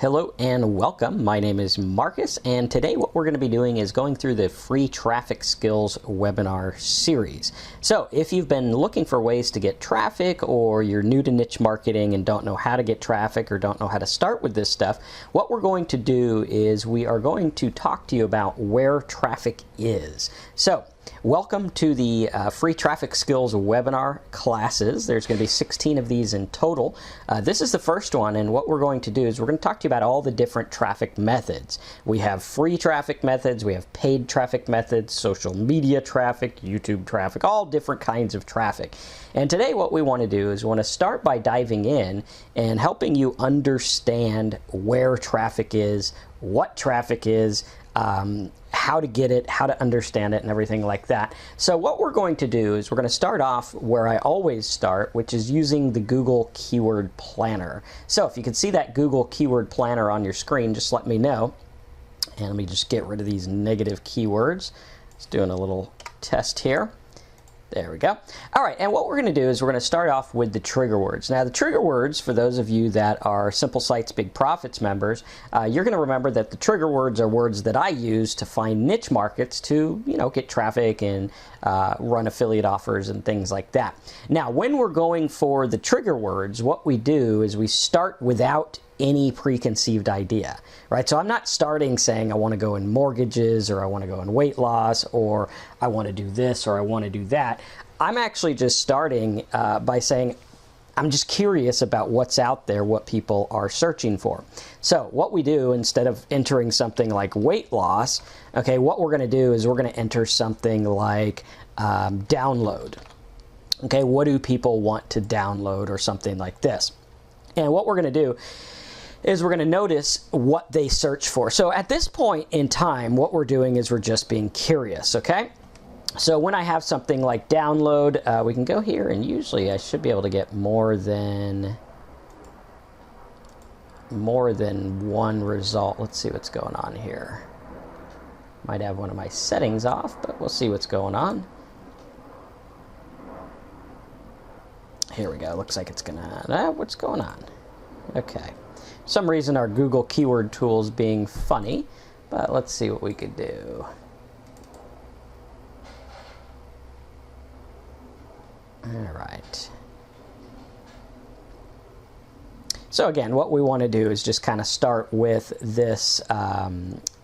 Hello and welcome. My name is Marcus, and today what we're going to be doing is going through the free traffic skills webinar series. So if you've been looking for ways to get traffic, or you're new to niche marketing and don't know how to get traffic or don't know how to start with this stuff, what we're going to do is we are going to talk to you about where traffic is. So welcome to the free traffic skills webinar classes. There's going to be 16 of these in total. This is the first one, and what we're going to do is we're going to talk to you about all the different traffic methods. We have free traffic methods, we have paid traffic methods, social media traffic, YouTube traffic, all different kinds of traffic. And today what we want to do is we want to start by diving in and helping you understand where traffic is, what traffic is, how to get it, how to understand it, and everything like that. So what we're going to do is we're going to start off where I always start, which is using the Google Keyword Planner. So if you can see that Google Keyword Planner on your screen, just let me know. And let me just get rid of these negative keywords. Just doing a little test here. There we go. All right, and what we're going to do is we're going to start off with the trigger words. Now, the trigger words, for those of you that are Simple Sites Big Profits members, you're going to remember that the trigger words are words that I use to find niche markets to, get traffic and run affiliate offers and things like that. Now, when we're going for the trigger words, what we do is we start without any preconceived idea, right? So I'm not starting saying I want to go in mortgages, or I want to go in weight loss, or I want to do this, or I want to do that. I'm actually just starting by saying I'm just curious about what's out there, what people are searching for. So what we do, instead of entering something like weight loss, okay, what we're going to do is we're going to enter something like download. Okay, what do people want to download, or something like this. And what we're going to do is we're going to notice what they search for. So at this point in time, what we're doing is we're just being curious, okay? So when I have something like download, we can go here, and usually I should be able to get more than one result. Let's see what's going on here. Might have one of my settings off, but we'll see what's going on. Here we go. Looks like it's gonna, what's going on? Okay. For some reason our Google keyword tool is being funny, but let's see what we could do. All right. So again, what we want to do is just kind of start with this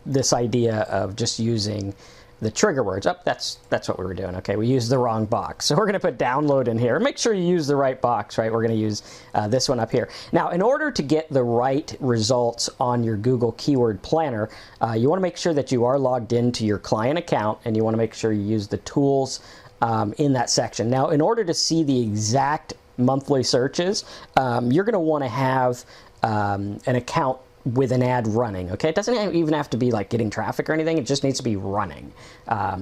this idea of just using the trigger words. Oh, that's what we were doing. Okay, we used the wrong box. So we're going to put download in here. Make sure you use the right box, right? We're going to use this one up here. Now, in order to get the right results on your Google Keyword Planner, you want to make sure that you are logged into your client account, and you want to make sure you use the tools in that section. Now, in order to see the exact monthly searches, you're going to want to have an account with an ad running, okay? It doesn't even have to be like getting traffic or anything. It just needs to be running.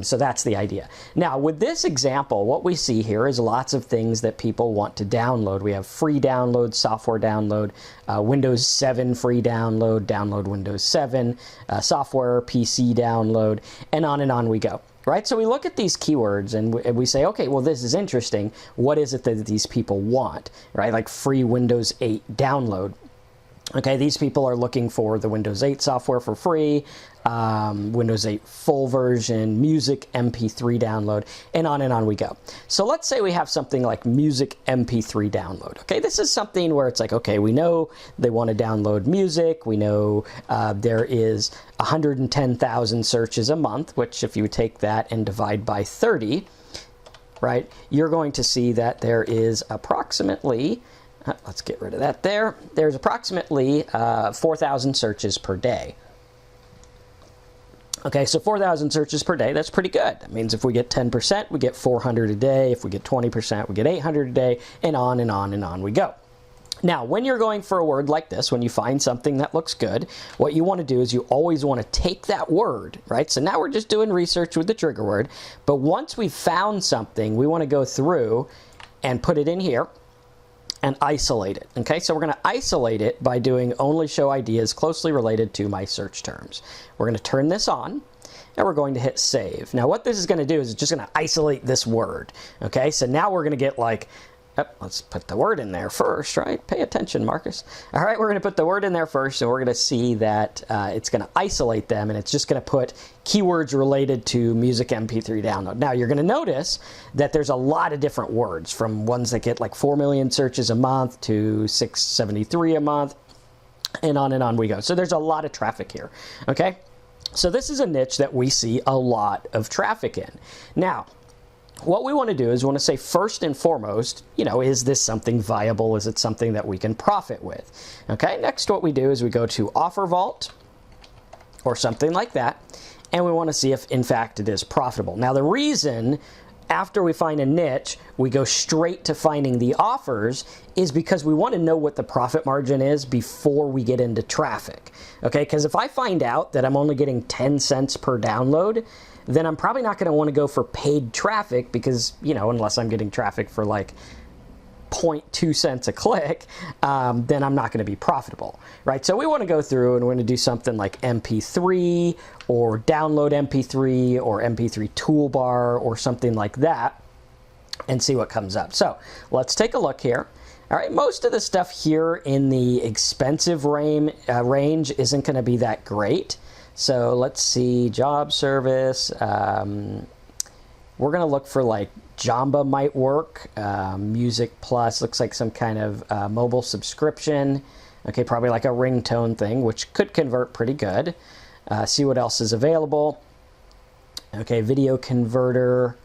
So that's the idea. Now, with this example, what we see here is lots of things that people want to download. We have free download, software download, Windows 7 free download, download Windows 7, software, PC download, and on we go. Right? So we look at these keywords and we say, okay, well, this is interesting. What is it that these people want, right? Like free Windows 8 download. Okay, these people are looking for the Windows 8 software for free, Windows 8 full version, music MP3 download, and on we go. So let's say we have something like music MP3 download. Okay, this is something where it's like, okay, we know they want to download music. We know there is 110,000 searches a month, which if you take that and divide by 30, right, you're going to see that there is approximately, let's get rid of that there. There's approximately 4,000 searches per day. Okay, so 4,000 searches per day, that's pretty good. That means if we get 10%, we get 400 a day. If we get 20%, we get 800 a day, and on we go. Now, when you're going for a word like this, when you find something that looks good, what you want to do is you always want to take that word, right? So now we're just doing research with the trigger word, but once we've found something, we want to go through and put it in here and isolate it. Okay, so we're going to isolate it by doing only show ideas closely related to my search terms. We're going to turn this on, and we're going to hit save. Now what this is going to do is it's just going to isolate this word. Okay, so now we're going to get like let's put the word in there first, right? Pay attention, Marcus. All right, we're going to put the word in there first, and we're going to see that it's going to isolate them, and it's just going to put keywords related to music MP3 download. Now, you're going to notice that there's a lot of different words, from ones that get like 4 million searches a month to 673 a month, and on we go. So there's a lot of traffic here, okay? So this is a niche that we see a lot of traffic in. Now, what we want to do is we want to say first and foremost, is this something viable? Is it something that we can profit with? Okay, next what we do is we go to Offer Vault or something like that, and we want to see if in fact it is profitable. Now the reason after we find a niche, we go straight to finding the offers is because we want to know what the profit margin is before we get into traffic. Okay, because if I find out that I'm only getting 10 cents per download, then I'm probably not going to want to go for paid traffic because, unless I'm getting traffic for like 0.2 cents a click, then I'm not going to be profitable, right? So we want to go through and we're going to do something like MP3 or download MP3 or MP3 toolbar or something like that and see what comes up. So let's take a look here. All right, most of the stuff here in the expensive range isn't going to be that great. So let's see, job service. We're going to look for like Jamba might work. Music Plus looks like some kind of mobile subscription. Okay, probably like a ringtone thing, which could convert pretty good. See what else is available. Okay, video converter.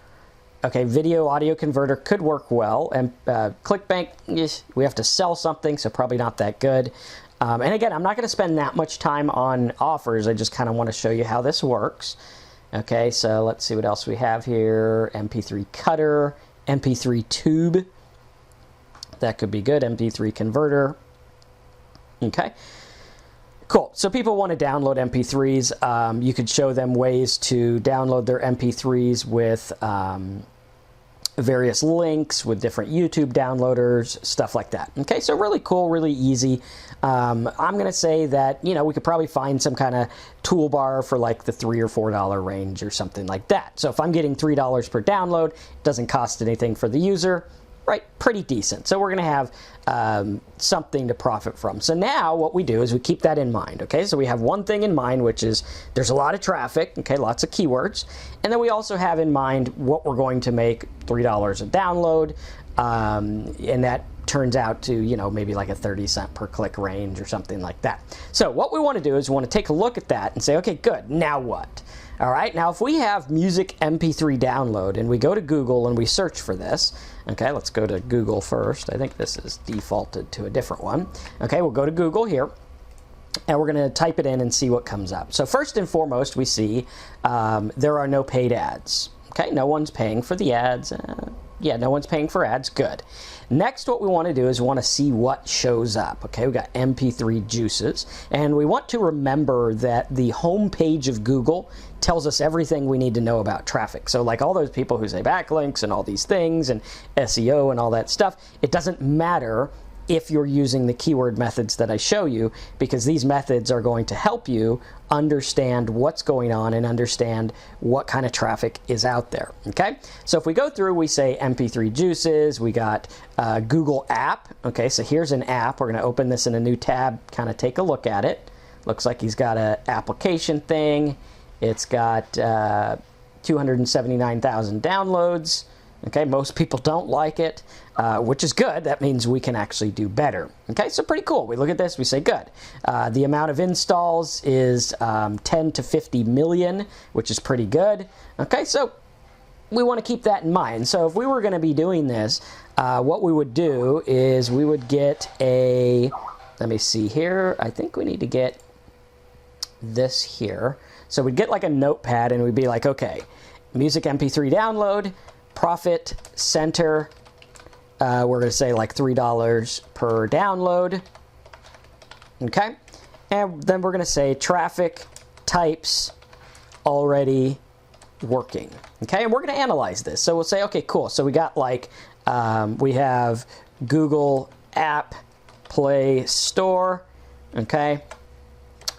Okay, video audio converter could work well. And ClickBank, we have to sell something, so probably not that good. And again, I'm not going to spend that much time on offers. I just kind of want to show you how this works. Okay, so let's see what else we have here. MP3 cutter, MP3 tube. That could be good. MP3 converter. Okay. Cool. So people want to download MP3s. You could show them ways to download their MP3s with various links, with different YouTube downloaders, stuff like that. Okay, so really cool, really easy. I'm going to say that, we could probably find some kind of toolbar for like the $3 or $4 range or something like that. So if I'm getting $3 per download, it doesn't cost anything for the user, right? Pretty decent. So we're going to have something to profit from. So now what we do is we keep that in mind, okay? So we have one thing in mind, which is there's a lot of traffic, okay, lots of keywords. And then we also have in mind what we're going to make $3 a download, and that turns out to, maybe like a 30 cent per click range or something like that. So what we want to do is we want to take a look at that and say, okay, good, now what? All right, now if we have music MP3 download and we go to Google and we search for this, okay, let's go to Google first. I think this is defaulted to a different one. Okay, we'll go to Google here and we're going to type it in and see what comes up. So first and foremost, we see there are no paid ads. Okay, no one's paying for the ads. Yeah, no one's paying for ads. Good. Next, what we want to do is we want to see what shows up. Okay, we got MP3 juices, and we want to remember that the home page of Google tells us everything we need to know about traffic. So like all those people who say backlinks and all these things and SEO and all that stuff, it doesn't matter if you're using the keyword methods that I show you, because these methods are going to help you understand what's going on and understand what kind of traffic is out there. Okay, so if we go through, we say MP3 juices, we got Google app. Okay, so here's an app. We're going to open this in a new tab, kind of take a look at it. Looks like he's got an application thing. It's got 279,000 downloads. Okay, most people don't like it, which is good. That means we can actually do better. Okay, so pretty cool. We look at this, we say good. The amount of installs is 10 to 50 million, which is pretty good. Okay, so we want to keep that in mind. So if we were going to be doing this, what we would do is we would get a, let me see here, I think we need to get this here. So we'd get like a notepad and we'd be like, okay, music MP3 download, profit center, we're going to say like $3 per download. Okay, and then we're going to say traffic types already working. Okay, and we're going to analyze this. So we'll say, okay, cool. So we got like, we have Google App Play Store. Okay,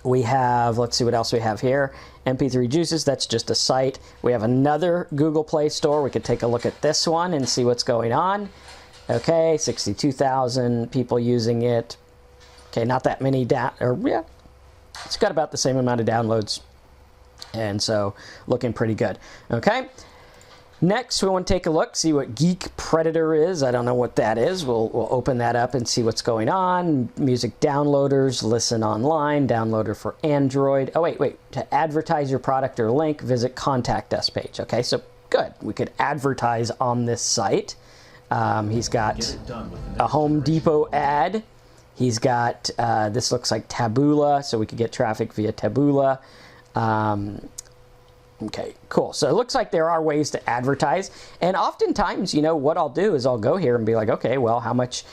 we have, let's see what else we have here. MP3 Juices, that's just a site. We have another Google Play Store. We could take a look at this one and see what's going on. Okay, 62,000 people using it. Okay, not that many yeah, it's got about the same amount of downloads, and so looking pretty good. Okay, next we want to take a look, see what Geek Predator is. I don't know what that is. We'll open that up and see what's going on. Music downloaders, listen online, downloader for Android. Oh wait, to advertise your product or link, visit contact us page. Okay, so good, we could advertise on this site. He's got a Home Depot ad. He's got, this looks like Taboola, so we could get traffic via Taboola. Okay, cool. So it looks like there are ways to advertise. And oftentimes, you know, what I'll do is I'll go here and be like, okay, well, how much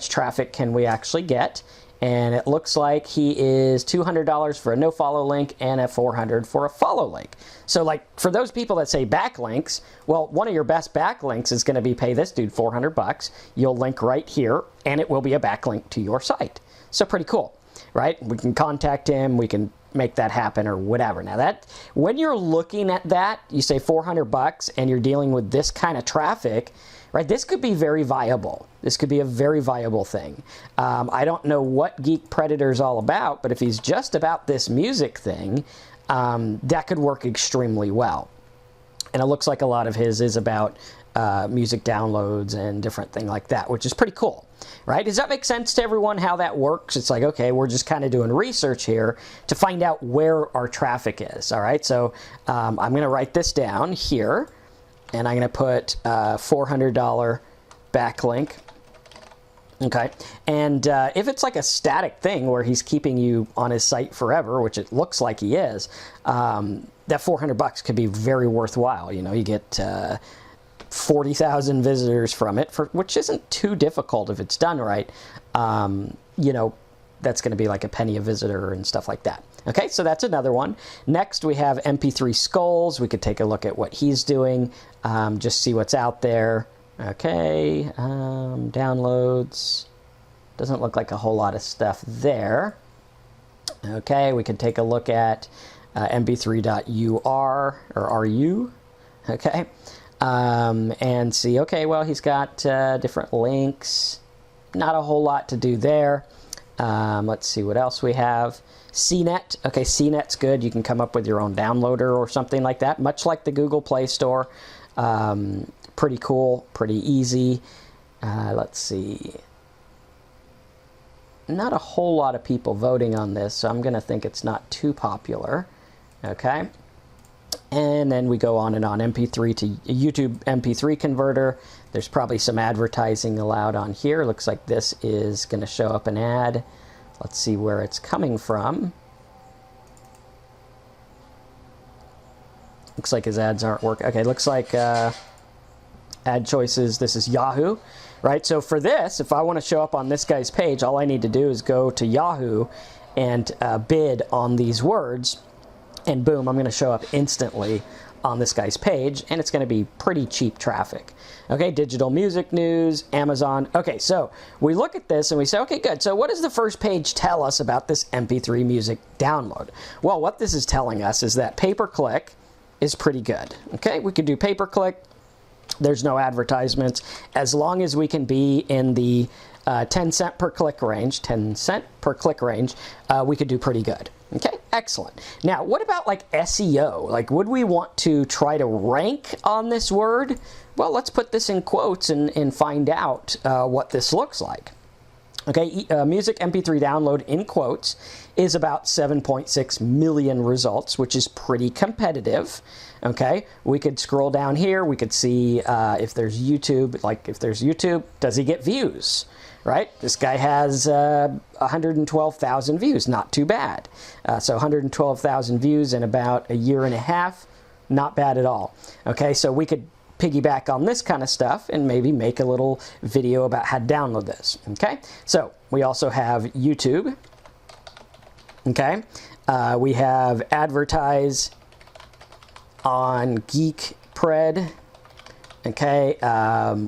traffic can we actually get? And it looks like he is $200 for a no-follow link and a $400 for a follow link. So, like, for those people that say backlinks, well, one of your best backlinks is going to be pay this dude $400. You'll link right here, and it will be a backlink to your site. So pretty cool, right? We can contact him. We can make that happen or whatever. Now, that when you're looking at that, you say $400 and you're dealing with this kind of traffic, right? This could be very viable. This could be a very viable thing. I don't know what Geek Predator is all about, but if he's just about this music thing, that could work extremely well. And it looks like a lot of his is about music downloads and different thing like that, which is pretty cool, right? Does that make sense to everyone how that works? It's like, okay, we're just kind of doing research here to find out where our traffic is, all right? So I'm going to write this down here, and I'm going to put $400 backlink. Okay, and if it's like a static thing where he's keeping you on his site forever, which it looks like he is, that $400 could be very worthwhile. You know, you get 40,000 visitors from it, which isn't too difficult if it's done right. You know, that's going to be like a penny a visitor and stuff like that. Okay, so that's another one. Next, we have MP3 Skulls. We could take a look at what he's doing, just see what's out there. Okay, downloads. Doesn't look like a whole lot of stuff there. Okay, we could take a look at mp3.ur or RU. Okay, and see, okay, well, he's got different links. Not a whole lot to do there. Let's see what else we have. CNET. Okay, CNET's good. You can come up with your own downloader or something like that, much like the Google Play Store. Pretty cool, pretty easy. Let's see. Not a whole lot of people voting on this, so I'm going to think it's not too popular. Okay. And then we go on and on. MP3 to YouTube MP3 converter. There's probably some advertising allowed on here. Looks like this is going to show up an ad. Let's see where it's coming from. Looks like his ads aren't working. Okay, looks like ad choices. This is Yahoo, right? So for this, if I want to show up on this guy's page, all I need to do is go to Yahoo and bid on these words, and boom, I'm going to show up instantly on this guy's page, and it's going to be pretty cheap traffic. Okay, digital music news, Amazon. Okay, so we look at this and we say, okay, good. So what does the first page tell us about this MP3 music download? Well, what this is telling us is that pay-per-click is pretty good. Okay, we could do pay-per-click. There's no advertisements. As long as we can be in the 10 cent per click range, we could do pretty good. Okay, excellent. Now, what about like SEO? Like, would we want to try to rank on this word? Well, let's put this in quotes and find out what this looks like. Okay, music MP3 download in quotes is about 7.6 million results, which is pretty competitive. Okay, we could scroll down here. We could see if there's YouTube. Like, if there's YouTube, does he get views? Right? This guy has 112,000 views. Not too bad. So 112,000 views in about a year and a half. Not bad at all. Okay, so we could piggyback on this kind of stuff and maybe make a little video about how to download this. Okay, so we also have YouTube. Okay, we have advertise on Geek Pred. Okay,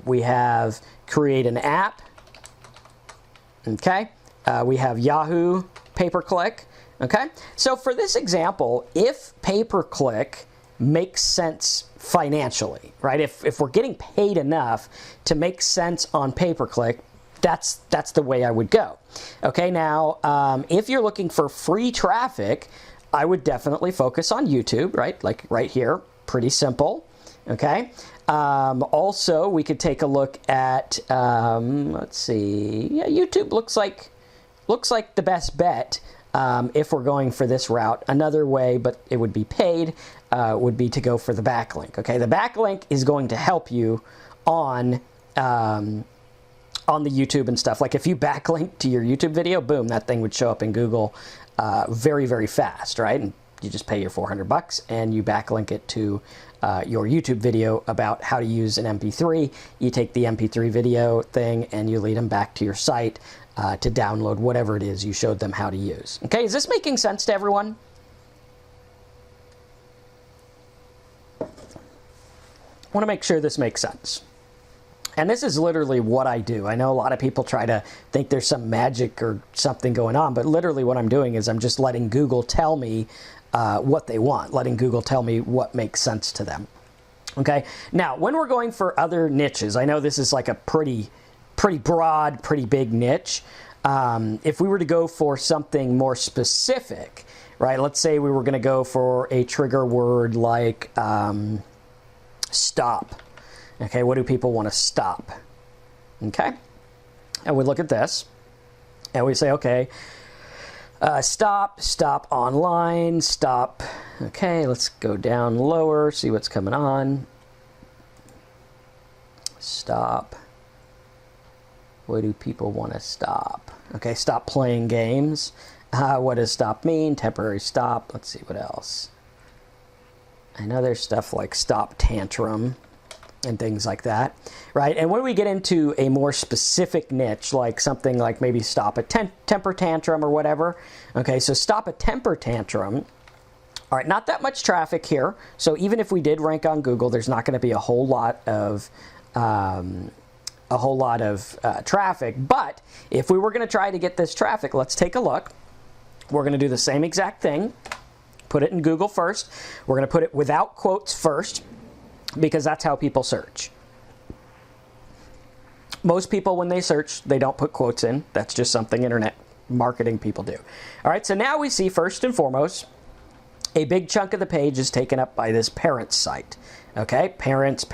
we have create an app. Okay, we have Yahoo pay-per-click. Okay, so for this example, if pay-per-click makes sense financially, right? If we're getting paid enough to make sense on pay-per-click, that's the way I would go. Okay, now if you're looking for free traffic, I would definitely focus on YouTube, right? Like right here, pretty simple. Okay. Also, we could take a look at let's see. Yeah, YouTube looks like the best bet if we're going for this route. Another way, but it would be paid, would be to go for the backlink. Okay, the backlink is going to help you on the YouTube and stuff. Like if you backlink to your YouTube video, boom, that thing would show up in Google very, very fast, right? And you just pay your $400 and you backlink it to your YouTube video about how to use an MP3. You take the MP3 video thing and you lead them back to your site to download whatever it is you showed them how to use. Okay, is this making sense to everyone? I want to make sure this makes sense. And this is literally what I do. I know a lot of people try to think there's some magic or something going on, but literally what I'm doing is I'm just letting Google tell me what they want, letting Google tell me what makes sense to them. Okay, now when we're going for other niches, I know this is like a pretty broad, pretty big niche. If we were to go for something more specific, right, let's say we were going to go for a trigger word like stop. Okay, what do people want to stop? Okay, and we look at this and we say, okay, stop online, stop. Okay, let's go down lower, see what's coming on. Stop. What do people want to stop? Okay, stop playing games. What does stop mean? Temporary stop. Let's see what else. I know there's stuff like stop tantrum and things like that, right? And when we get into a more specific niche, like something like maybe stop a temper tantrum or whatever, okay, so stop a temper tantrum, all right, not that much traffic here, so even if we did rank on Google, there's not going to be a whole lot of traffic, but if we were going to try to get this traffic, let's take a look. We're going to do the same exact thing, put it in Google first. We're going to put it without quotes first, because that's how people search. Most people, when they search, they don't put quotes in. That's just something internet marketing people do. All right, so now we see, first and foremost, a big chunk of the page is taken up by this parents site. Okay, parents.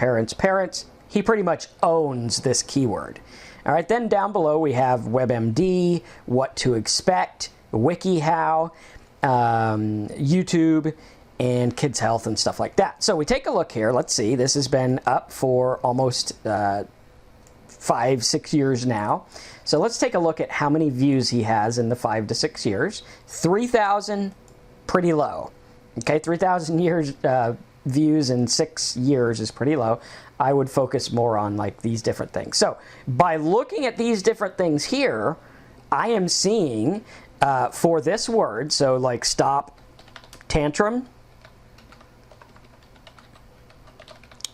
He pretty much owns this keyword. All right, then down below we have WebMD, what to expect, WikiHow, YouTube, and kids health and stuff like that. So we take a look here. Let's see. This has been up for almost 5-6 years now. So let's take a look at how many views he has in the 5 to 6 years. 3,000, pretty low. Okay, 3,000 views in 6 years is pretty low. I would focus more on like these different things. So by looking at these different things here, I am seeing for this word, so like stop tantrum,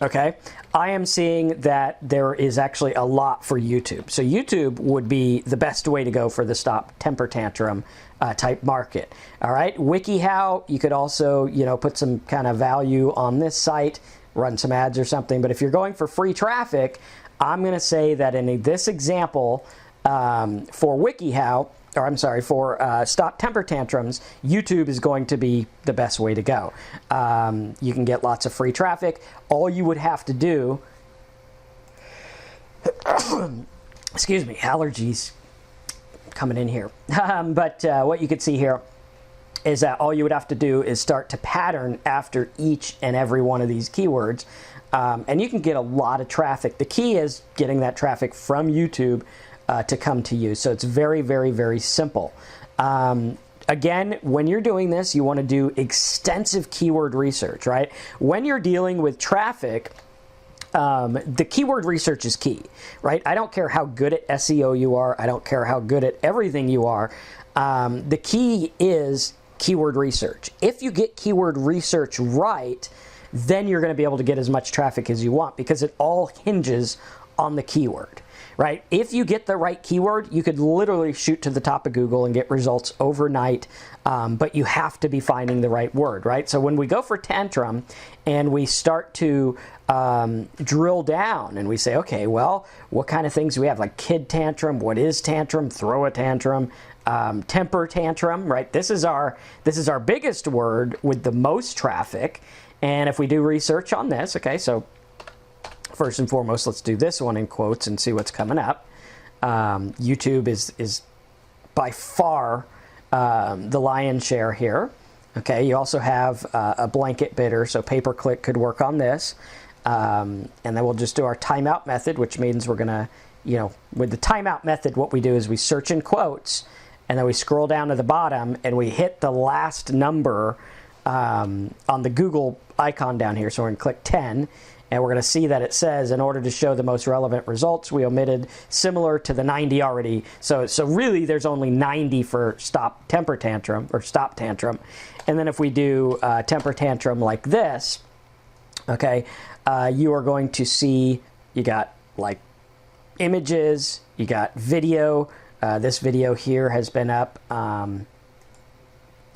okay, I am seeing that there is actually a lot for YouTube. So YouTube would be the best way to go for the stop temper tantrum type market. All right, WikiHow, you could also, put some kind of value on this site, run some ads or something. But if you're going for free traffic, I'm going to say that in this example for WikiHow, or I'm sorry, for stop temper tantrums, YouTube is going to be the best way to go. You can get lots of free traffic. All you would have to do, excuse me, allergies coming in here. But what you could see here is that all you would have to do is start to pattern after each and every one of these keywords. And you can get a lot of traffic. The key is getting that traffic from YouTube to come to you. So it's very, very, very simple. Again, when you're doing this, you want to do extensive keyword research, right? When you're dealing with traffic, the keyword research is key, right? I don't care how good at SEO you are. I don't care how good at everything you are. The key is keyword research. If you get keyword research right, then you're going to be able to get as much traffic as you want, because it all hinges on the keyword. right? If you get the right keyword, you could literally shoot to the top of Google and get results overnight, but you have to be finding the right word, right? So when we go for tantrum and we start to drill down and we say, okay, well, what kind of things do we have? Like kid tantrum, what is tantrum? Throw a tantrum. Temper tantrum, right? This is our biggest word with the most traffic. And if we do research on this, okay, so first and foremost, let's do this one in quotes and see what's coming up. YouTube is by far the lion's share here. Okay, you also have a blanket bidder, so pay-per-click could work on this. And then we'll just do our timeout method, which means we're gonna, with the timeout method, what we do is we search in quotes, and then we scroll down to the bottom and we hit the last number on the Google icon down here. So we're going to click 10, and we're going to see that it says, in order to show the most relevant results, we omitted similar to the 90 already. So really there's only 90 for stop temper tantrum or stop tantrum. And then if we do temper tantrum like this, okay, you are going to see you got like images, you got video. This video here has been up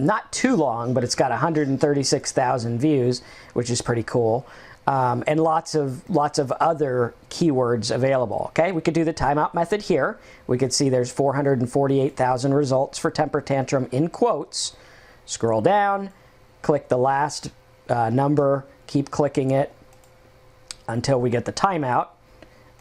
not too long, but it's got 136,000 views, which is pretty cool, and lots of other keywords available. Okay, we could do the timeout method here. We could see there's 448,000 results for temper tantrum in quotes. Scroll down, click the last number, keep clicking it until we get the timeout.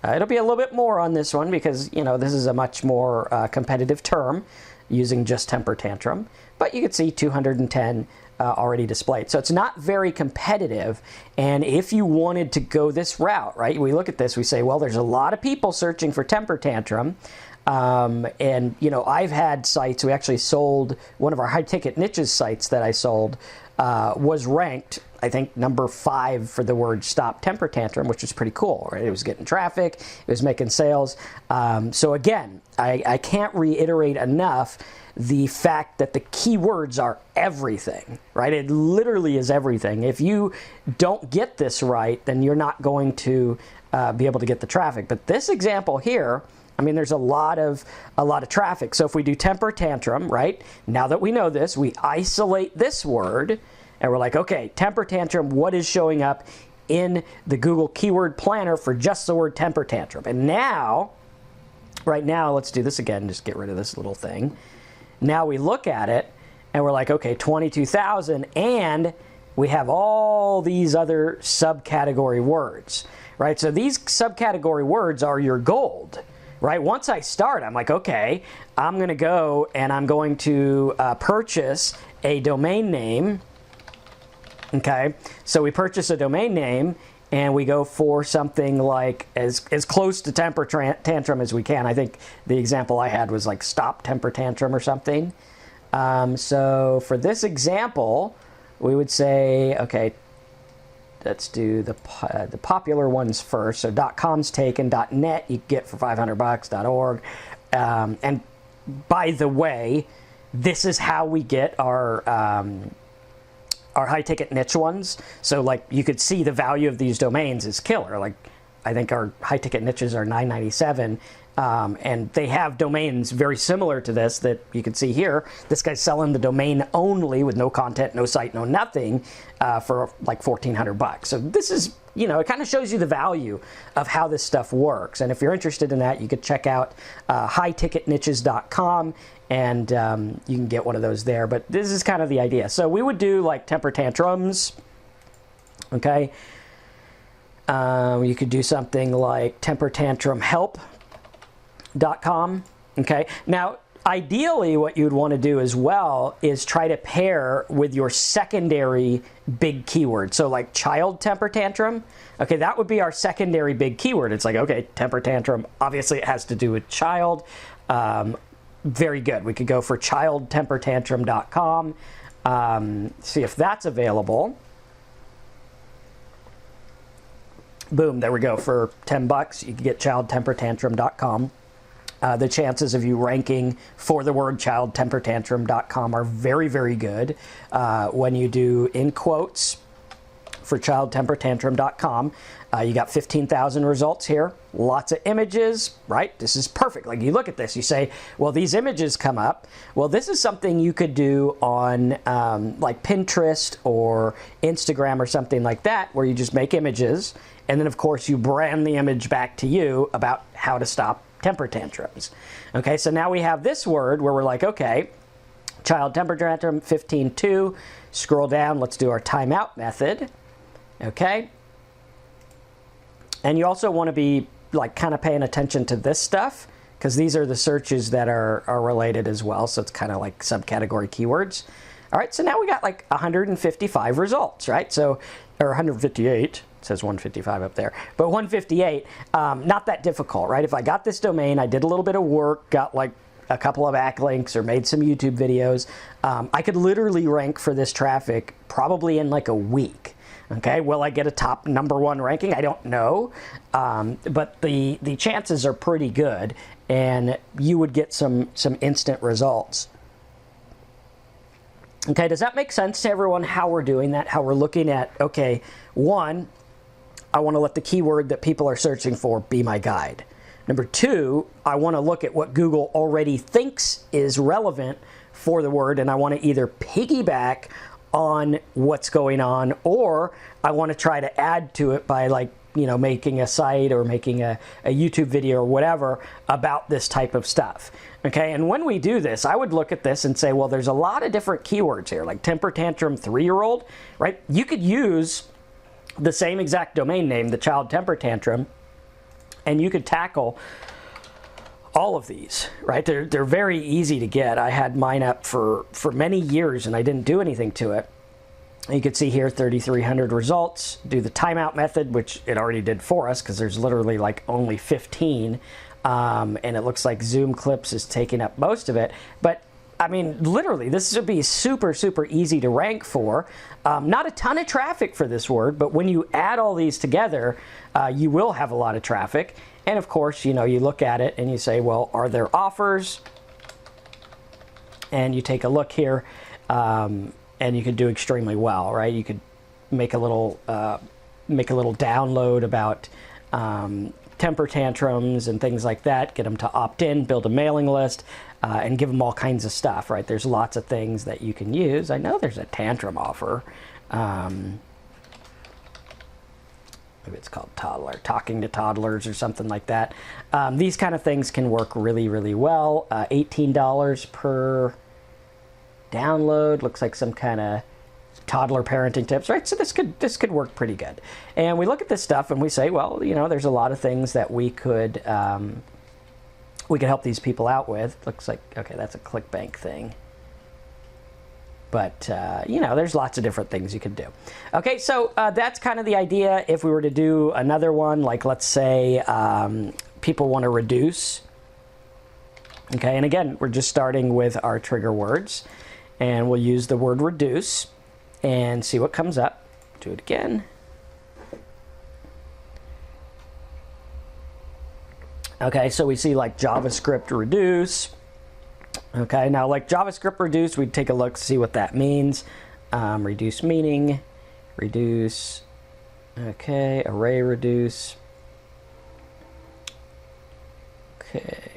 It'll be a little bit more on this one because, this is a much more competitive term using just temper tantrum. But you can see 210 already displayed. So it's not very competitive. And if you wanted to go this route, right, we look at this, we say, well, there's a lot of people searching for temper tantrum. And, I've had sites, we actually sold, one of our high ticket niches sites that I sold was ranked, I think, number 5 for the word stop temper tantrum, which was pretty cool, right? It was getting traffic, it was making sales. So again, I can't reiterate enough the fact that the keywords are everything, right? It literally is everything. If you don't get this right, then you're not going to be able to get the traffic. But this example here, I mean, there's a lot of traffic. So if we do temper tantrum, right? Now that we know this, we isolate this word, and we're like, okay, temper tantrum, what is showing up in the Google Keyword Planner for just the word temper tantrum? And now, right now, let's do this again, just get rid of this little thing. Now we look at it, and we're like, okay, 22,000, and we have all these other subcategory words, right? So these subcategory words are your gold, right? Once I start, I'm like, okay, I'm going to go and I'm going to purchase a domain name. Okay, so we purchase a domain name and we go for something like as close to temper tantrum as we can. I think the example I had was like stop temper tantrum or something. So for this example, we would say, okay, let's do the popular ones first. So .com's taken, .net you get for $500, .org. And by the way, this is how we get our high ticket niche ones. So like you could see the value of these domains is killer. Like I think our high ticket niches are $9.97. And they have domains very similar to this that you can see here. This guy's selling the domain only with no content, no site, no nothing for like $1,400. So this is, it kind of shows you the value of how this stuff works. And if you're interested in that, you could check out highticketniches.com and you can get one of those there. But this is kind of the idea. So we would do like temper tantrums, okay? You could do something like temper tantrum help.com, okay? Now, ideally what you'd want to do as well is try to pair with your secondary big keyword. So like child temper tantrum, okay, that would be our secondary big keyword. It's like, okay, temper tantrum, obviously it has to do with child. Very good. We could go for childtempertantrum.com, see if that's available. Boom, there we go. For $10, you can get childtempertantrum.com. The chances of you ranking for the word childtempertantrum.com are very, very good. When you do in quotes for childtempertantrum.com. You got 15,000 results here, lots of images, right? This is perfect. Like you look at this, you say, well, these images come up. Well, this is something you could do on like Pinterest or Instagram or something like that, where you just make images. And then, of course, you brand the image back to you about how to stop temper tantrums. Okay, so now we have this word where we're like, okay, child temper tantrum 15.2. Scroll down, let's do our timeout method. Okay. And you also want to be like kind of paying attention to this stuff, because these are the searches that are related as well. So it's kind of like subcategory keywords. All right, so now we got like 155 results, right? So, or 158, it says 155 up there, but 158, not that difficult, right? If I got this domain, I did a little bit of work, got like a couple of backlinks or made some YouTube videos, I could literally rank for this traffic probably in like a week. Okay, will I get a top #1 ranking? I don't know, but the chances are pretty good, and you would get some instant results. Okay, does that make sense to everyone how we're doing that? How we're looking at, okay, one, I want to let the keyword that people are searching for be my guide. Number two, I want to look at what Google already thinks is relevant for the word, and I want to either piggyback on what's going on, or I want to try to add to it by, like, you know, making a site or making a YouTube video or whatever about this type of stuff. Okay, and when we do this, I would look at this and say, well, there's a lot of different keywords here, like temper tantrum 3-year-old, right? You could use the same exact domain name, the child temper tantrum, and you could tackle all of these, right? They're very easy to get. I had mine up for many years and I didn't do anything to it. You can see here 3,300 results. Do the timeout method, which it already did for us because there's literally like only 15. And it looks like Zoom Clips is taking up most of it. But I mean, literally, this would be super, super easy to rank for. Not a ton of traffic for this word, but when you add all these together, you will have a lot of traffic. And of course, you know, you look at it and you say, well, are there offers? And you take a look here, and you can do extremely well, right? You could make a little download about temper tantrums and things like that, get them to opt in, build a mailing list, and give them all kinds of stuff, right? There's lots of things that you can use. I know there's a tantrum offer. Maybe it's called toddler, talking to toddlers or something like that. These kind of things can work really, really well. $18 per download, looks like some kind of toddler parenting tips, right? So this could work pretty good. And we look at this stuff and we say, well, you know, there's a lot of things that we could help these people out with. Looks like, okay, that's a ClickBank thing. But, you know, there's lots of different things you could do. Okay, so that's kind of the idea. If we were to do another one, like let's say people want to reduce. Okay, and again, we're just starting with our trigger words. And we'll use the word reduce and see what comes up. Do it again. Okay, so we see like JavaScript reduce. Okay, now like JavaScript reduce, we'd take a look to see what that means. Reduce meaning, reduce, okay, array reduce. Okay.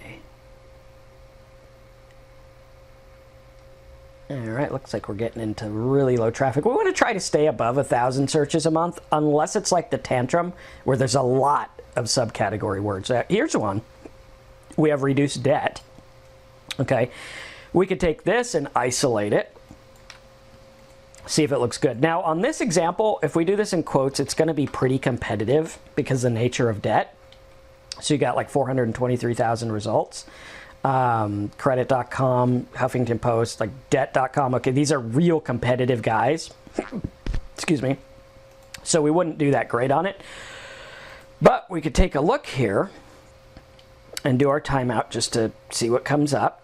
All right, looks like we're getting into really low traffic. We want to try to stay above 1,000 searches a month, unless it's like the tantrum, where there's a lot of subcategory words. Here's one. We have reduced debt. Okay, we could take this and isolate it, see if it looks good. Now, on this example, if we do this in quotes, it's going to be pretty competitive because of the nature of debt. So you got like 423,000 results. Credit.com, Huffington Post, like debt.com. Okay, these are real competitive guys. Excuse me. So we wouldn't do that great on it. But we could take a look here and do our timeout just to see what comes up.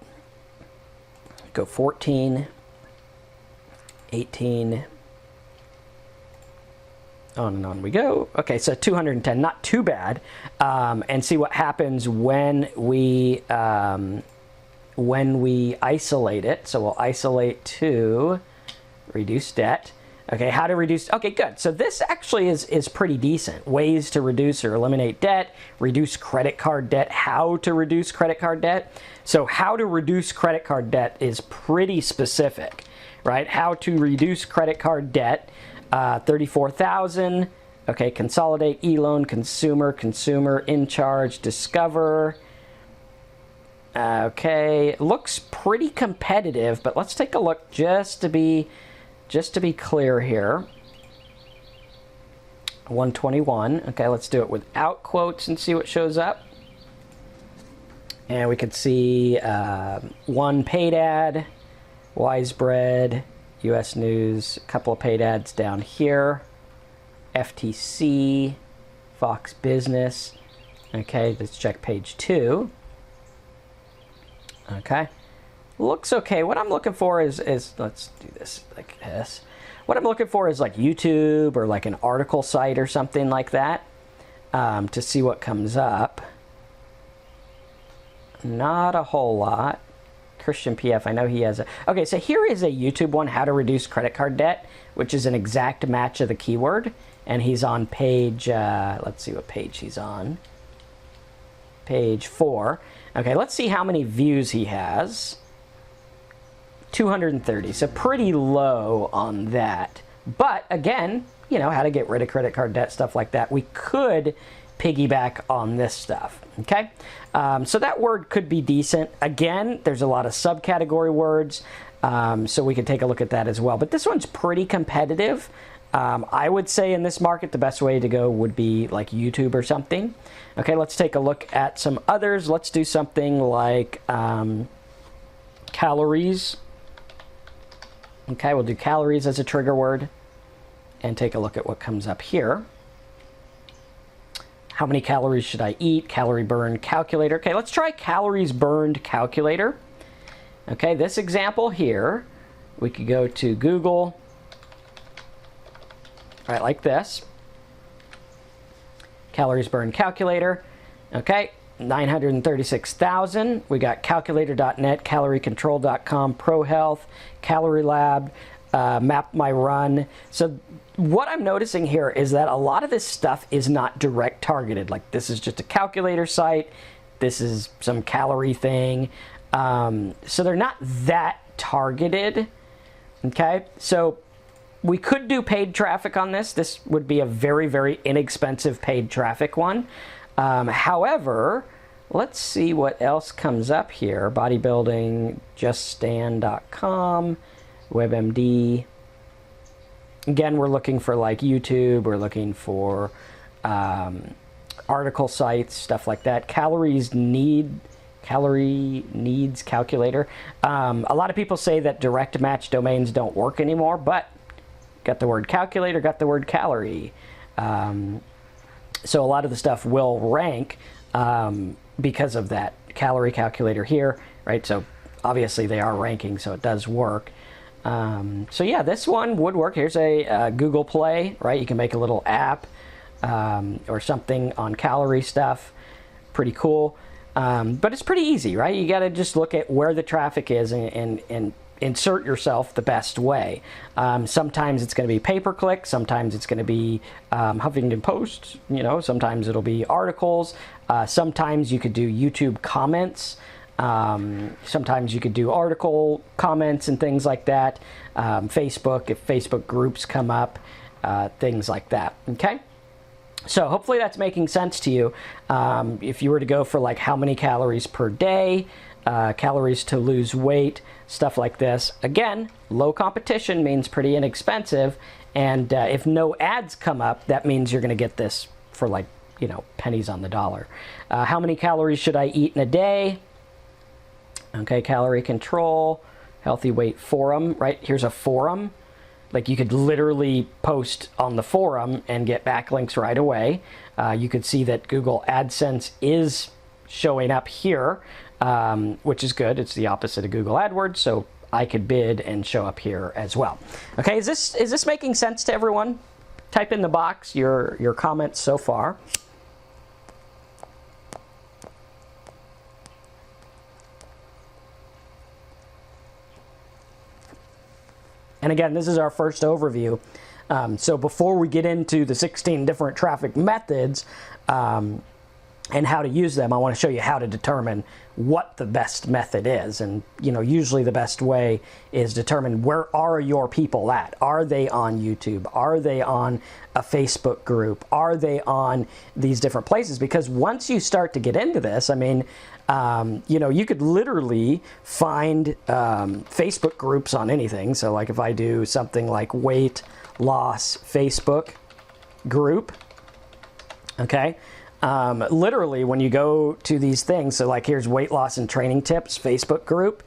Go 14, 18, on and on we go. Okay, so 210, not too bad. And see what happens when we isolate it. So we'll isolate to reduce debt. Okay, how to reduce, okay, good. So this actually is pretty decent. Ways to reduce or eliminate debt, reduce credit card debt, how to reduce credit card debt. So how to reduce credit card debt is pretty specific, right? How to reduce credit card debt, 34,000. Okay, consolidate, e-loan, consumer, in charge, discover. Okay, looks pretty competitive, but let's take a look just to be clear here. 121. Okay, let's do it without quotes and see what shows up. And we could see one paid ad, Wise Bread, US News, a couple of paid ads down here. FTC, Fox Business. Okay, let's check page 2. Okay, looks okay. What I'm looking for is let's do this like this. What I'm looking for is like YouTube or like an article site or something like that, to see what comes up. Not a whole lot. Christian PF, I know he has a... Okay, so here is a YouTube one, how to reduce credit card debt, which is an exact match of the keyword. And he's on page, let's see what page he's on. Page 4. Okay, let's see how many views he has. 230, so pretty low on that. But again, you know, how to get rid of credit card debt, stuff like that. We could piggyback on this stuff, okay? So that word could be decent. Again, there's a lot of subcategory words, so we could take a look at that as well. But this one's pretty competitive. I would say in this market, the best way to go would be like YouTube or something. Okay, let's take a look at some others. Let's do something like calories. Okay, we'll do calories as a trigger word and take a look at what comes up here. How many calories should I eat? Calorie burn calculator. Okay, let's try calories burned calculator. Okay, this example here, we could go to Google, right, like this. Calories burned calculator. Okay, 936,000. We got calculator.net, caloriecontrol.com, ProHealth, Calorie Lab, Map My Run. So what I'm noticing here is that a lot of this stuff is not direct targeted. Like this is just a calculator site. This is some calorie thing. So they're not that targeted. Okay, so we could do paid traffic on this. This would be a very, very inexpensive paid traffic one. However, let's see what else comes up here. Bodybuilding, juststand.com, WebMD. Again, we're looking for like YouTube. We're looking for article sites, stuff like that. Calorie needs calculator. A lot of people say that direct match domains don't work anymore, but got the word calculator, got the word calorie. So a lot of the stuff will rank because of that calorie calculator here, right? So obviously they are ranking, so it does work. So yeah, this one would work. Here's a Google Play, right? You can make a little app or something on calorie stuff. Pretty cool. But it's pretty easy, right? You got to just look at where the traffic is and insert yourself the best way. Sometimes it's going to be pay-per-click. Sometimes it's going to be Huffington Post. You know, sometimes it'll be articles. Sometimes you could do YouTube comments. Sometimes you could do article comments and things like that. Facebook, if Facebook groups come up, things like that. Okay. So hopefully that's making sense to you. If you were to go for like how many calories per day, calories to lose weight, stuff like this. Again, low competition means pretty inexpensive. And if no ads come up, that means you're going to get this for like, you know, pennies on the dollar. How many calories should I eat in a day? Okay, calorie control, healthy weight forum, right? Here's a forum. Like you could literally post on the forum and get backlinks right away. You could see that Google AdSense is showing up here, which is good. It's the opposite of Google AdWords, so I could bid and show up here as well. Okay, is this making sense to everyone? Type in the box your comments so far. And again, this is our first overview. So before we get into the 16 different traffic methods and how to use them, I want to show you how to determine what the best method is. And usually the best way is determine where are your people at. Are they on YouTube? Are they on a Facebook group? Are they on these different places? Because once you start to get into this, I mean, you could literally find Facebook groups on anything. So like if I do something like weight loss Facebook group, okay, literally when you go to these things, so like here's weight loss and training tips Facebook group.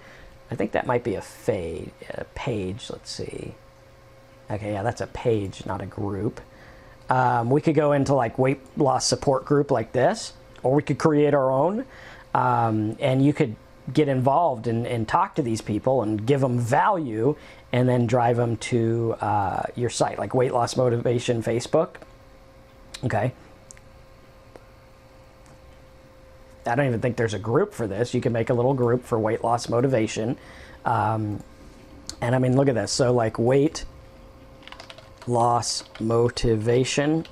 I think that might be a page. Let's see. Okay, yeah, that's a page, not a group. We could go into like weight loss support group like this, or we could create our own, and you could get involved and talk to these people and give them value and then drive them to your site, like Weight Loss Motivation Facebook. Okay. I don't even think there's a group for this. You can make a little group for weight loss motivation. And I mean, look at this. So like weight loss motivation.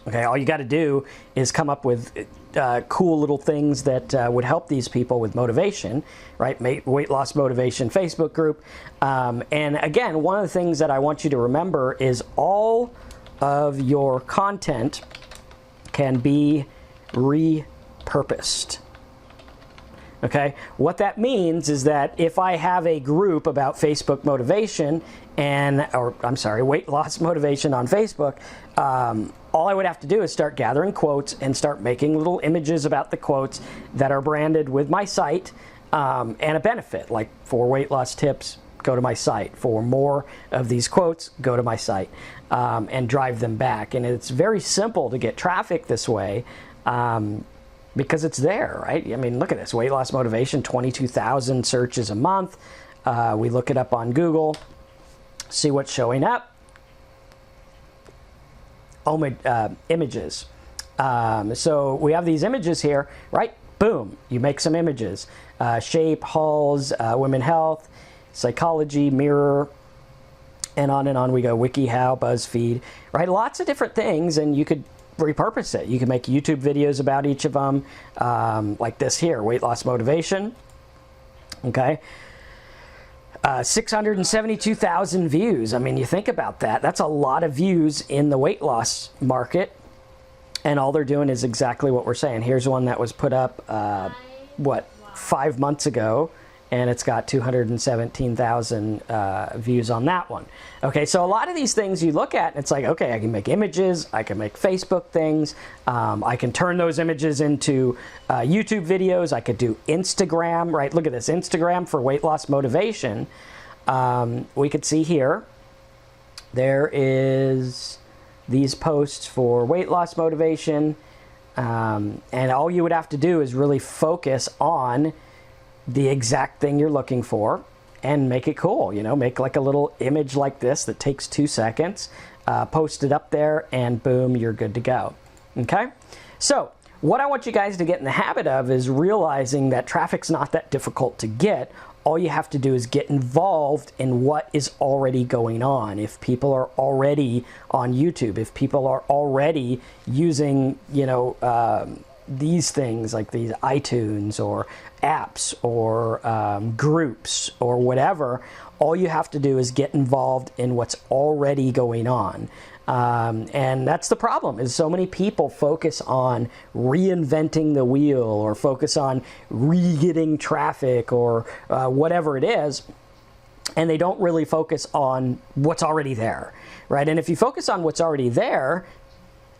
Okay, all you got to do is come up with cool little things that would help these people with motivation, right? Weight loss motivation Facebook group. And again, one of the things that I want you to remember is all of your content can be repurposed. Okay, what that means is that if I have a group about Facebook motivation weight loss motivation on Facebook, all I would have to do is start gathering quotes and start making little images about the quotes that are branded with my site and a benefit, like for weight loss tips, go to my site. For more of these quotes, go to my site, and drive them back. And it's very simple to get traffic this way. Because it's there, right? I mean, look at this, weight loss motivation, 22,000 searches a month. We look it up on Google, see what's showing up. Images. So we have these images here, right? Boom, you make some images. Shape, hauls, women health, psychology, mirror, and on we go. WikiHow, BuzzFeed, right? Lots of different things, and you could repurpose it. You can make YouTube videos about each of them, like this here, weight loss motivation. Okay, 672,000 views. I mean, you think about that. That's a lot of views in the weight loss market, and all they're doing is exactly what we're saying. Here's one that was put up, 5 months ago, and it's got 217,000 views on that one. Okay, so a lot of these things you look at, and it's like, okay, I can make images, I can make Facebook things, I can turn those images into YouTube videos, I could do Instagram, right? Look at this, Instagram for weight loss motivation. We could see here, there is these posts for weight loss motivation, and all you would have to do is really focus on the exact thing you're looking for and make it cool. Make like a little image like this that takes 2 seconds, post it up there, and boom, you're good to go. Okay, so what I want you guys to get in the habit of is realizing that traffic's not that difficult to get. All you have to do is get involved in what is already going on. If people are already on YouTube, if people are already using these things like these iTunes or apps or groups or whatever, all you have to do is get involved in what's already going on. And that's the problem, is so many people focus on reinventing the wheel or focus on re-getting traffic or whatever it is, and they don't really focus on what's already there, right? And if you focus on what's already there,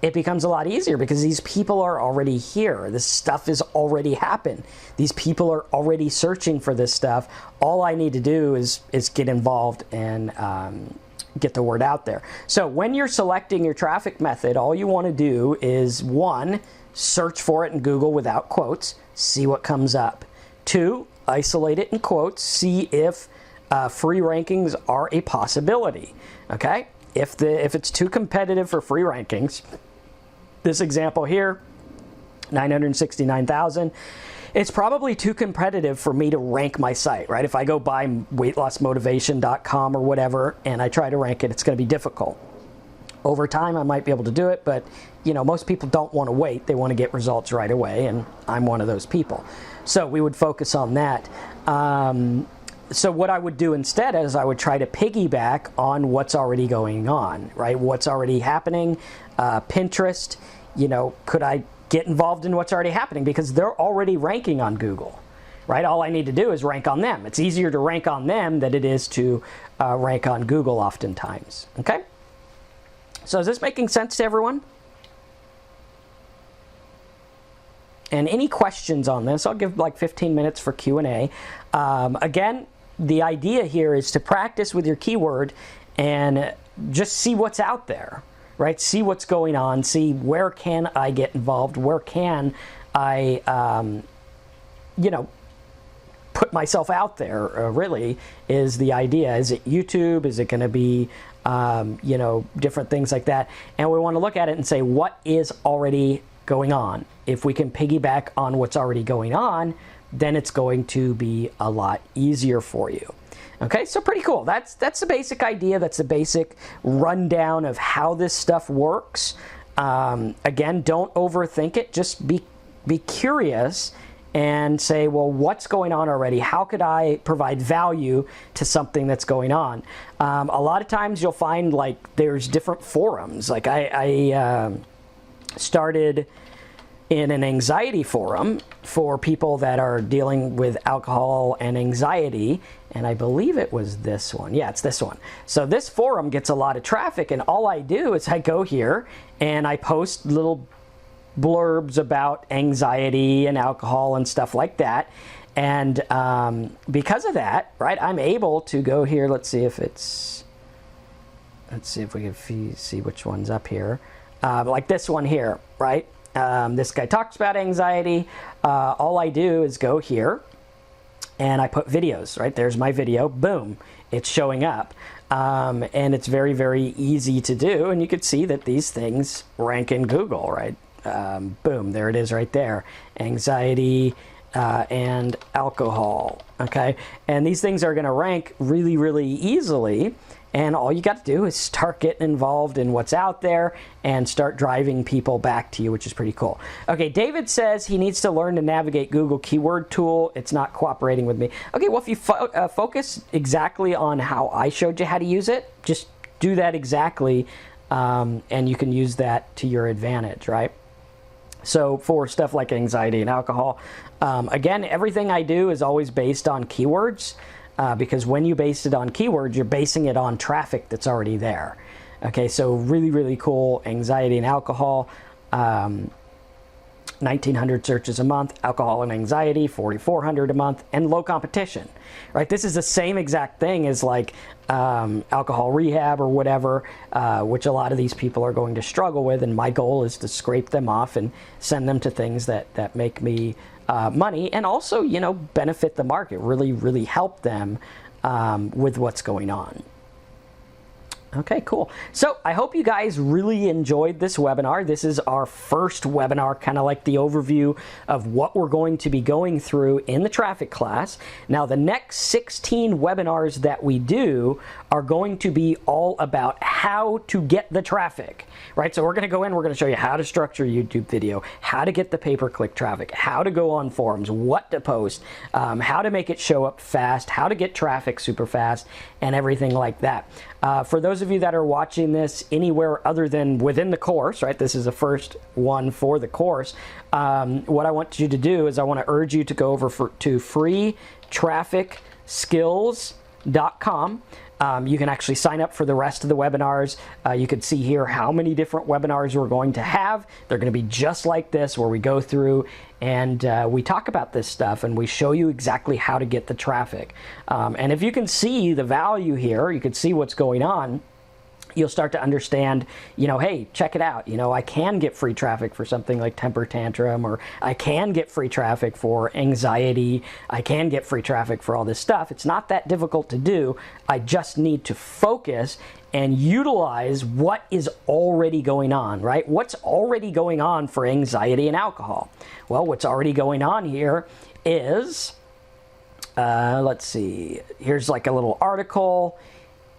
it becomes a lot easier because these people are already here. This stuff has already happened. These people are already searching for this stuff. All I need to do is get involved and get the word out there. So when you're selecting your traffic method, all you want to do is, 1, search for it in Google without quotes, see what comes up. 2, isolate it in quotes, see if free rankings are a possibility. Okay? If it's too competitive for free rankings, this example here, 969,000. it's probably too competitive for me to rank my site, right? If I go buy weightlossmotivation.com or whatever and I try to rank it, it's going to be difficult. Over time, I might be able to do it, but most people don't want to wait. They want to get results right away, and I'm one of those people. So we would focus on that. So what I would do instead is I would try to piggyback on what's already going on, right? What's already happening. Pinterest, could I get involved in what's already happening? Because they're already ranking on Google, right? All I need to do is rank on them. It's easier to rank on them than it is to rank on Google oftentimes, okay? So is this making sense to everyone? And any questions on this? I'll give like 15 minutes for Q&A. Again, the idea here is to practice with your keyword and just see what's out there, right? See what's going on. See where can I get involved? Where can I, put myself out there, really, is the idea. Is it YouTube? Is it going to be, different things like that? And we want to look at it and say, what is already going on? If we can piggyback on what's already going on, then it's going to be a lot easier for you. Okay, so pretty cool. That's the basic idea. That's the basic rundown of how this stuff works. Again, don't overthink it. Just be curious and say, well, what's going on already? How could I provide value to something that's going on? A lot of times you'll find like there's different forums. Like I started in an anxiety forum for people that are dealing with alcohol and anxiety, and I believe it was this one. Yeah, it's this one. So this forum gets a lot of traffic, and all I do is I go here and I post little blurbs about anxiety and alcohol and stuff like that. And because of that, right, I'm able to go here. Let's see if we can see which one's up here. Like this one here, right? This guy talks about anxiety. All I do is go here and I put videos, right? There's my video. Boom, it's showing up. And it's very, very easy to do. And you can see that these things rank in Google, right? Boom, there it is right there. Anxiety and alcohol, okay? And these things are going to rank really, really easily. And all you got to do is start getting involved in what's out there and start driving people back to you, which is pretty cool. Okay, David says he needs to learn to navigate Google Keyword Tool. It's not cooperating with me. Okay, well, if you focus exactly on how I showed you how to use it, just do that exactly, and you can use that to your advantage, right? So for stuff like anxiety and alcohol, again, everything I do is always based on keywords. Because when you base it on keywords, you're basing it on traffic that's already there. Okay, so really, really cool. Anxiety and alcohol, 1,900 searches a month. Alcohol and anxiety, 4,400 a month. And low competition, right? This is the same exact thing as like alcohol rehab or whatever, which a lot of these people are going to struggle with. And my goal is to scrape them off and send them to things that make me money, and also, benefit the market, really, really help them with what's going on. Okay, cool. So I hope you guys really enjoyed this webinar. This is our first webinar, kind of like the overview of what we're going to be going through in the traffic class. Now, the next 16 webinars that we do are going to be all about how to get the traffic, right? So we're going to go in, we're going to show you how to structure a YouTube video, how to get the pay-per-click traffic, how to go on forums, what to post, how to make it show up fast, how to get traffic super fast, and everything like that. For those of you that are watching this anywhere other than within the course, right? This is the first one for the course. What I want you to do is I want to urge you to go over to freetrafficskills.com. You can actually sign up for the rest of the webinars. You can see here how many different webinars we're going to have. They're going to be just like this, where we go through and we talk about this stuff and we show you exactly how to get the traffic. And if you can see the value here, you can see what's going on. you'll start to understand, hey, check it out. I can get free traffic for something like temper tantrum, or I can get free traffic for anxiety. I can get free traffic for all this stuff. It's not that difficult to do. I just need to focus and utilize what is already going on, right? What's already going on for anxiety and alcohol? Well, what's already going on here is, let's see, here's like a little article.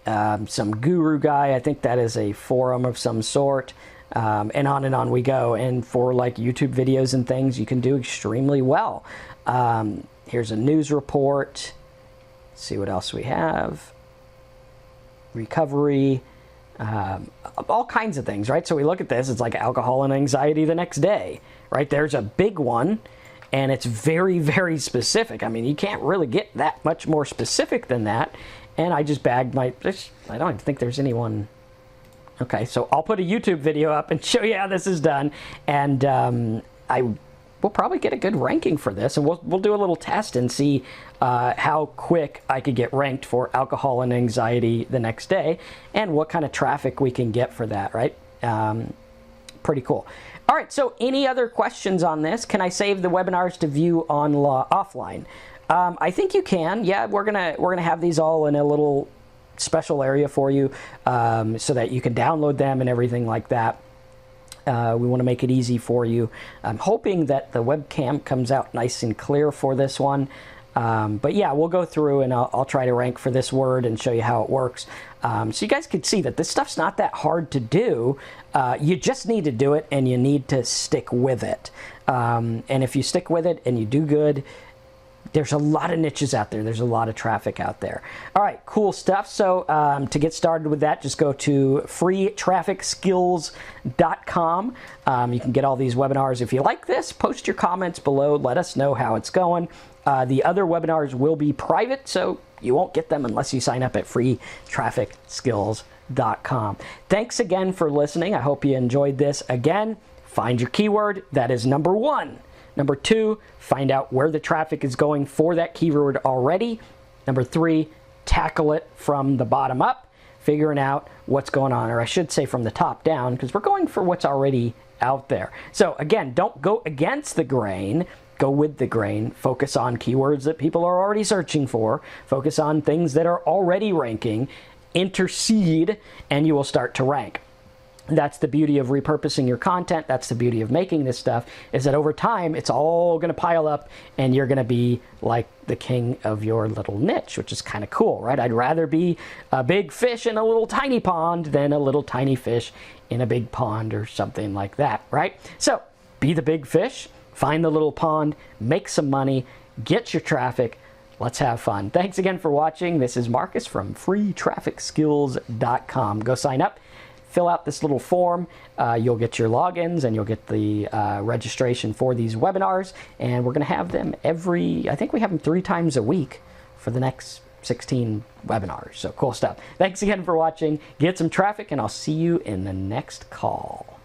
Some guru guy, I think that is a forum of some sort, and on we go. And for like YouTube videos and things, you can do extremely well. Here's a news report. Let's see what else we have. Recovery, all kinds of things, right? So we look at this, it's like alcohol and anxiety the next day, right? There's a big one, and it's very, very specific. I mean, you can't really get that much more specific than that. And I just bagged I don't even think there's anyone. Okay, so I'll put a YouTube video up and show you how this is done. And I will probably get a good ranking for this. And we'll do a little test and see how quick I could get ranked for alcohol and anxiety the next day, and what kind of traffic we can get for that, right? Pretty cool. All right, so any other questions on this? Can I save the webinars to view offline? I think you can. Yeah, we're gonna have these all in a little special area for you, so that you can download them and everything like that. We want to make it easy for you. I'm hoping that the webcam comes out nice and clear for this one. But yeah, we'll go through and I'll try to rank for this word and show you how it works. So you guys can see that this stuff's not that hard to do. You just need to do it, and you need to stick with it. And if you stick with it and you do good, there's a lot of niches out there. There's a lot of traffic out there. All right, cool stuff. So to get started with that, just go to freetrafficskills.com. You can get all these webinars. If you like this, post your comments below. Let us know how it's going. The other webinars will be private, so you won't get them unless you sign up at freetrafficskills.com. Thanks again for listening. I hope you enjoyed this. Again, find your keyword. That is number 1. Number 2, find out where the traffic is going for that keyword already. Number 3, tackle it from the bottom up, figuring out what's going on, or I should say from the top down, because we're going for what's already out there. So again, don't go against the grain, go with the grain. Focus on keywords that people are already searching for. Focus on things that are already ranking. Intercede, and you will start to rank. That's the beauty of repurposing your content. That's the beauty of making this stuff, is that over time, it's all going to pile up, and you're going to be like the king of your little niche, which is kind of cool, right? I'd rather be a big fish in a little tiny pond than a little tiny fish in a big pond or something like that, right? So be the big fish, find the little pond, make some money, get your traffic. Let's have fun. Thanks again for watching. This is Marcus from freetrafficskills.com. Go sign up. Fill out this little form. You'll get your logins, and you'll get the registration for these webinars. And we're going to have them I think we have them 3 times a week for the next 16 webinars. So cool stuff. Thanks again for watching. Get some traffic, and I'll see you in the next call.